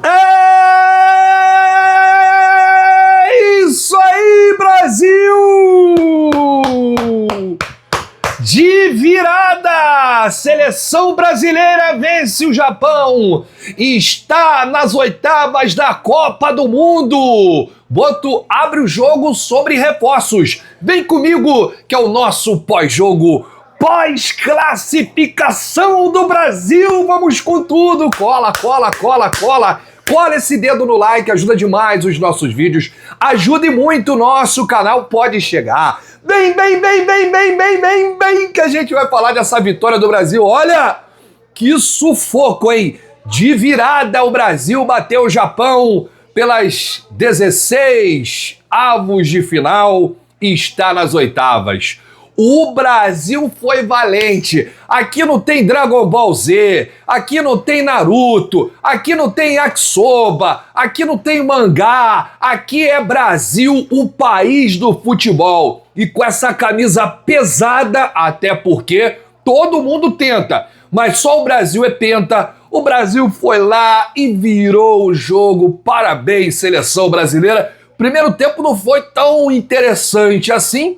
É isso aí, Brasil! De virada, a seleção brasileira vence o Japão e está nas oitavas da Copa do Mundo. Boto abre o jogo sobre reforços. Vem comigo que é o nosso pós-jogo, pós-classificação do Brasil. Vamos com tudo. Cola, cola, cola, cola. Cola esse dedo no like, ajuda demais os nossos vídeos. Ajude muito o nosso canal, pode chegar. Bem, que a gente vai falar dessa vitória do Brasil. Olha, que sufoco, hein? De virada, o Brasil bateu o Japão pelas 16 avos de final e está nas oitavas. O Brasil foi valente. Aqui não tem Dragon Ball Z, aqui não tem Naruto, aqui não tem Yakisoba, aqui não tem mangá. Aqui é Brasil, o país do futebol. E com essa camisa pesada, até porque todo mundo tenta, mas só o Brasil é penta. O Brasil foi lá e virou o jogo. Parabéns, seleção brasileira. Primeiro tempo não foi tão interessante assim.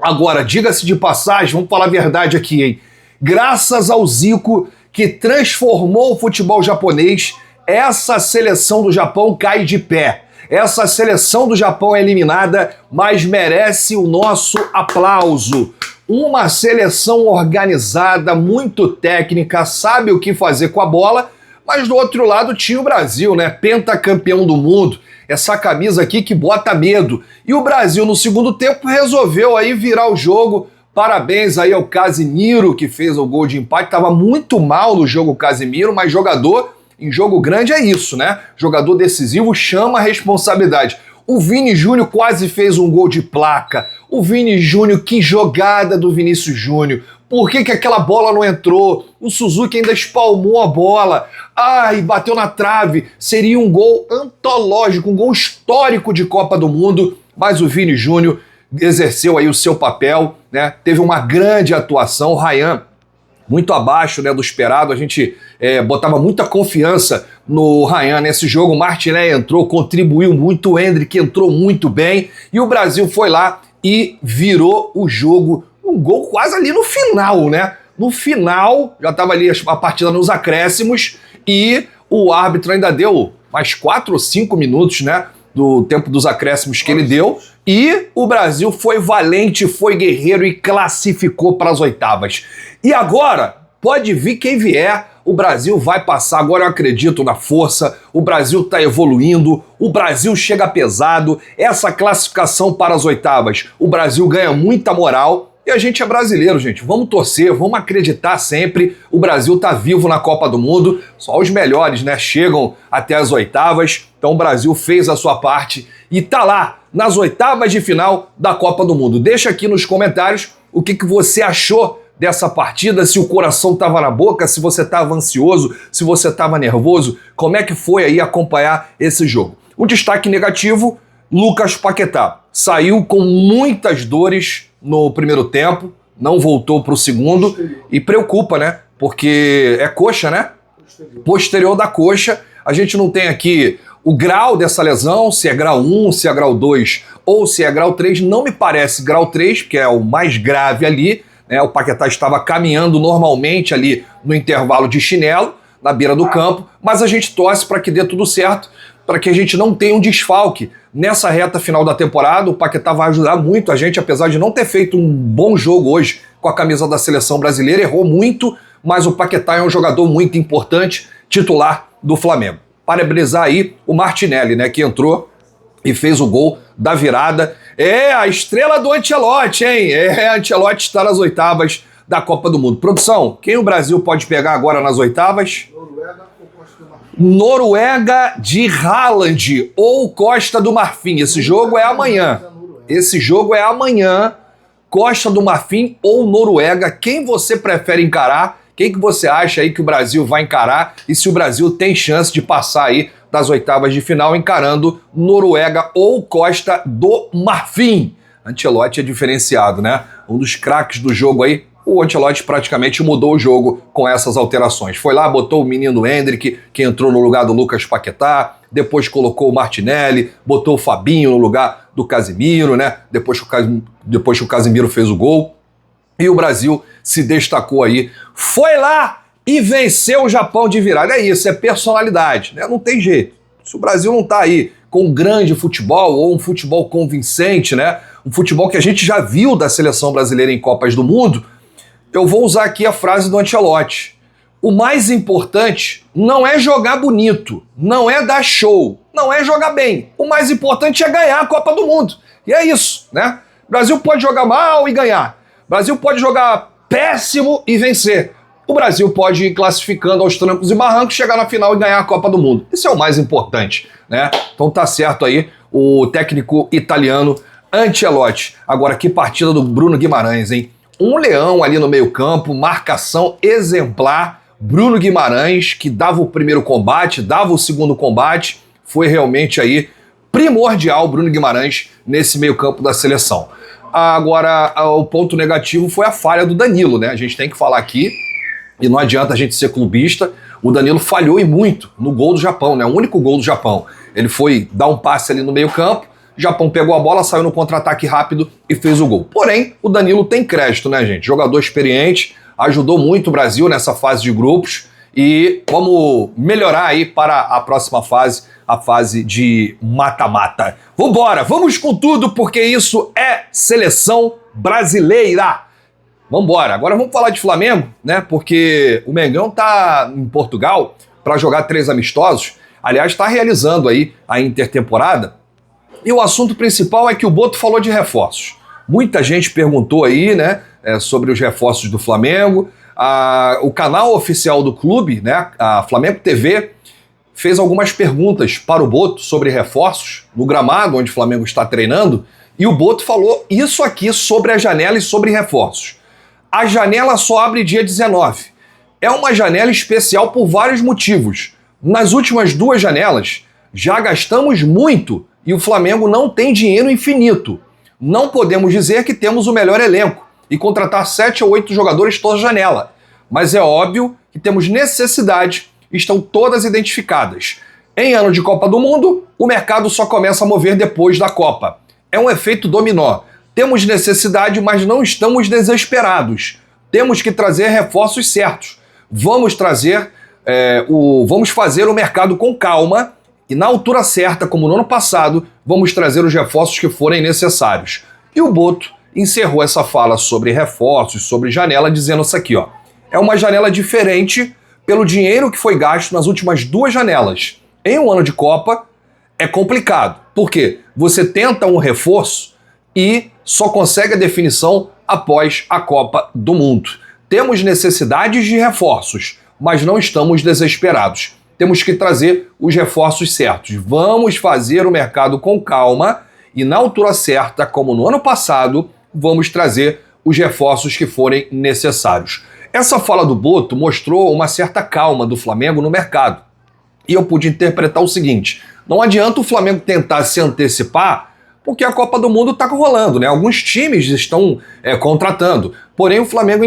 Agora, diga-se de passagem, vamos falar a verdade aqui, hein? Graças ao Zico, que transformou o futebol japonês, essa seleção do Japão cai de pé. Essa seleção do Japão é eliminada, mas merece o nosso aplauso. Uma seleção organizada, muito técnica, sabe o que fazer com a bola, mas do outro lado tinha o Brasil, né? Pentacampeão do mundo. Essa camisa aqui que bota medo. E o Brasil, no segundo tempo, resolveu aí virar o jogo. Parabéns aí ao Casimiro, que fez o gol de empate. Tava muito mal no jogo o Casimiro, mas jogador em jogo grande é isso, né? Jogador decisivo chama a responsabilidade. O Vini Júnior quase fez um gol de placa. O Vini Júnior, que jogada do Vinícius Júnior. Por que aquela bola não entrou? O Suzuki ainda espalmou a bola. Ai, bateu na trave. Seria um gol antológico, um gol histórico de Copa do Mundo. Mas o Vini Júnior exerceu aí o seu papel, né? Teve uma grande atuação. O Ryan, muito abaixo, né, do esperado. A gente botava muita confiança no Ryan nesse jogo. O Martinelli entrou, contribuiu muito. O Endrick entrou muito bem. E o Brasil foi lá e virou o jogo. Um gol quase ali no final, né? No final, já estava ali a partida nos acréscimos e o árbitro ainda deu mais 4 ou 5 minutos, né? Do tempo dos acréscimos que ele deu. E o Brasil foi valente, foi guerreiro e classificou para as oitavas. E agora, pode vir quem vier, o Brasil vai passar. Agora eu acredito na força, o Brasil está evoluindo, o Brasil chega pesado. Essa classificação para as oitavas, o Brasil ganha muita moral. E a gente é brasileiro, gente. Vamos torcer, vamos acreditar sempre. O Brasil tá vivo na Copa do Mundo. Só os melhores, né? Chegam até as oitavas. Então o Brasil fez a sua parte e tá lá nas oitavas de final da Copa do Mundo. Deixa aqui nos comentários o que você achou dessa partida, se o coração tava na boca, se você tava ansioso, se você tava nervoso. Como é que foi aí acompanhar esse jogo? Um destaque negativo, Lucas Paquetá. Saiu com muitas dores no primeiro tempo, não voltou para o segundo e preocupa, né? Porque é coxa, né? Posterior da coxa. A gente não tem aqui o grau dessa lesão, se é grau 1, se é grau 2 ou se é grau 3. Não me parece grau 3, que é o mais grave ali, né? O Paquetá estava caminhando normalmente ali no intervalo de chinelo, na beira do campo, mas a gente torce para que dê tudo certo, para que a gente não tenha um desfalque nessa reta final da temporada. O Paquetá vai ajudar muito a gente, apesar de não ter feito um bom jogo hoje com a camisa da seleção brasileira, errou muito, mas o Paquetá é um jogador muito importante, titular do Flamengo. Parabenizar aí o Martinelli, né, que entrou e fez o gol da virada. É a estrela do Ancelotti, hein? Ancelotti está nas oitavas da Copa do Mundo. Produção, quem o Brasil pode pegar agora nas oitavas? Noruega de Haaland ou Costa do Marfim. Esse jogo é amanhã. Costa do Marfim ou Noruega. Quem você prefere encarar? Quem que você acha aí que o Brasil vai encarar? E se o Brasil tem chance de passar aí das oitavas de final encarando Noruega ou Costa do Marfim? Ancelotti é diferenciado, né? Um dos craques do jogo aí, o Ancelotti praticamente mudou o jogo com essas alterações. Foi lá, botou o menino Endrick, que entrou no lugar do Lucas Paquetá, depois colocou o Martinelli, botou o Fabinho no lugar do Casemiro, né? Depois que o Casemiro fez o gol. E o Brasil se destacou aí. Foi lá e venceu o Japão de virada. É isso, é personalidade, né? Não tem jeito. Se o Brasil não tá aí com um grande futebol ou um futebol convincente, né? Um futebol que a gente já viu da seleção brasileira em Copas do Mundo, eu vou usar aqui a frase do Ancelotti. O mais importante não é jogar bonito, não é dar show, não é jogar bem. O mais importante é ganhar a Copa do Mundo. E é isso, né? O Brasil pode jogar mal e ganhar. O Brasil pode jogar péssimo e vencer. O Brasil pode ir classificando aos trancos e barrancos, chegar na final e ganhar a Copa do Mundo. Isso é o mais importante, né? Então tá certo aí o técnico italiano Ancelotti. Agora, que partida do Bruno Guimarães, hein? Um leão ali no meio-campo, marcação exemplar. Bruno Guimarães, que dava o primeiro combate, dava o segundo combate, foi realmente aí primordial Bruno Guimarães nesse meio-campo da seleção. Agora, o ponto negativo foi a falha do Danilo, né? A gente tem que falar aqui, e não adianta a gente ser clubista, o Danilo falhou e muito no gol do Japão, né? O único gol do Japão. Ele foi dar um passe ali no meio-campo, o Japão pegou a bola, saiu no contra-ataque rápido e fez o gol. Porém, o Danilo tem crédito, né, gente? Jogador experiente, ajudou muito o Brasil nessa fase de grupos e vamos melhorar aí para a próxima fase, a fase de mata-mata. Vambora, vamos com tudo, porque isso é seleção brasileira. Vambora, agora vamos falar de Flamengo, né? Porque o Mengão tá em Portugal para jogar 3 amistosos. Aliás, está realizando aí a intertemporada. E o assunto principal é que o Boto falou de reforços. Muita gente perguntou aí, né, sobre os reforços do Flamengo. O canal oficial do clube, né, a Flamengo TV, fez algumas perguntas para o Boto sobre reforços no gramado onde o Flamengo está treinando. E o Boto falou isso aqui sobre a janela e sobre reforços. A janela só abre dia 19. É uma janela especial por vários motivos. Nas últimas 2 janelas, já gastamos muito e o Flamengo não tem dinheiro infinito. Não podemos dizer que temos o melhor elenco e contratar 7 ou 8 jogadores toda janela. Mas é óbvio que temos necessidade, estão todas identificadas. Em ano de Copa do Mundo, o mercado só começa a mover depois da Copa. É um efeito dominó. Temos necessidade, mas não estamos desesperados. Temos que trazer reforços certos. Vamos fazer o mercado com calma e na altura certa, como no ano passado, vamos trazer os reforços que forem necessários. E o Boto encerrou essa fala sobre reforços, sobre janela, dizendo isso aqui, ó. É uma janela diferente pelo dinheiro que foi gasto nas últimas 2 janelas. Em um ano de Copa, é complicado. Por quê? Você tenta um reforço e só consegue a definição após a Copa do Mundo. Temos necessidades de reforços, mas não estamos desesperados. Temos que trazer os reforços certos. Vamos fazer o mercado com calma e na altura certa, como no ano passado, vamos trazer os reforços que forem necessários. Essa fala do Boto mostrou uma certa calma do Flamengo no mercado. E eu pude interpretar o seguinte: não adianta o Flamengo tentar se antecipar, porque a Copa do Mundo está rolando, né? Alguns times estão contratando. Porém, o Flamengo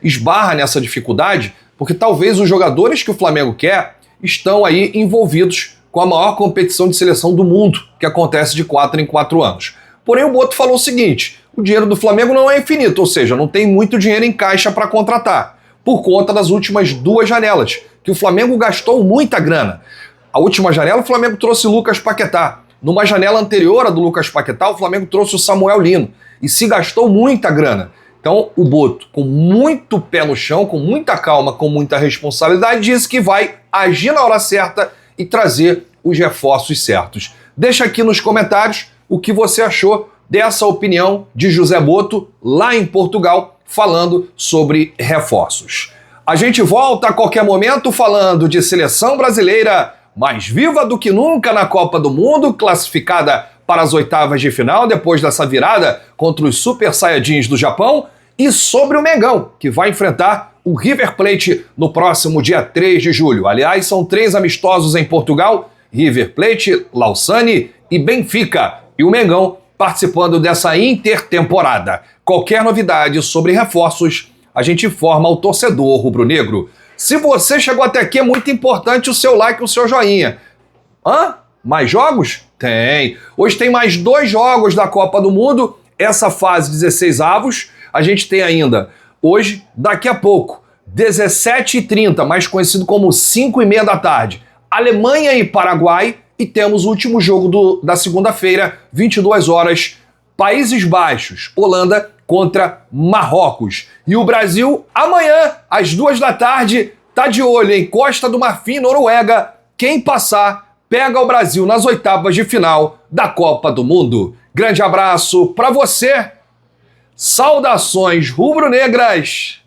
esbarra nessa dificuldade, porque talvez os jogadores que o Flamengo quer estão aí envolvidos com a maior competição de seleção do mundo, que acontece de 4 em 4 anos. Porém, o Boto falou o seguinte: o dinheiro do Flamengo não é infinito, ou seja, não tem muito dinheiro em caixa para contratar, por conta das últimas 2 janelas, que o Flamengo gastou muita grana. A última janela, o Flamengo trouxe Lucas Paquetá. Numa janela anterior à do Lucas Paquetá, o Flamengo trouxe o Samuel Lino, e se gastou muita grana. Então, o Boto, com muito pé no chão, com muita calma, com muita responsabilidade, disse que vai agir na hora certa e trazer os reforços certos. Deixa aqui nos comentários o que você achou dessa opinião de José Boto, lá em Portugal, falando sobre reforços. A gente volta a qualquer momento falando de seleção brasileira, mais viva do que nunca na Copa do Mundo, classificada para as 8ª de final, depois dessa virada contra os Super Saiyajins do Japão, e sobre o Mengão, que vai enfrentar o River Plate no próximo dia 3 de julho. Aliás, são 3 amistosos em Portugal: River Plate, Lausanne e Benfica. E o Mengão participando dessa intertemporada. Qualquer novidade sobre reforços, a gente informa ao torcedor rubro-negro. Se você chegou até aqui, é muito importante o seu like e o seu joinha. Hã? Mais jogos? Tem. Hoje tem mais 2 jogos da Copa do Mundo, essa fase 16 avos. A gente tem ainda, hoje, daqui a pouco, 17h30, mais conhecido como 5h30 da tarde, Alemanha e Paraguai. E temos o último jogo da segunda-feira, 22 horas, Países Baixos, Holanda contra Marrocos. E o Brasil, amanhã, às 2 da tarde, tá de olho em Costa do Marfim, Noruega. Quem passar, pega o Brasil nas oitavas de final da Copa do Mundo. Grande abraço para você. Saudações rubro-negras.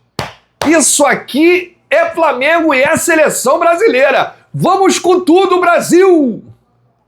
Isso aqui é Flamengo e é seleção brasileira. Vamos com tudo, Brasil!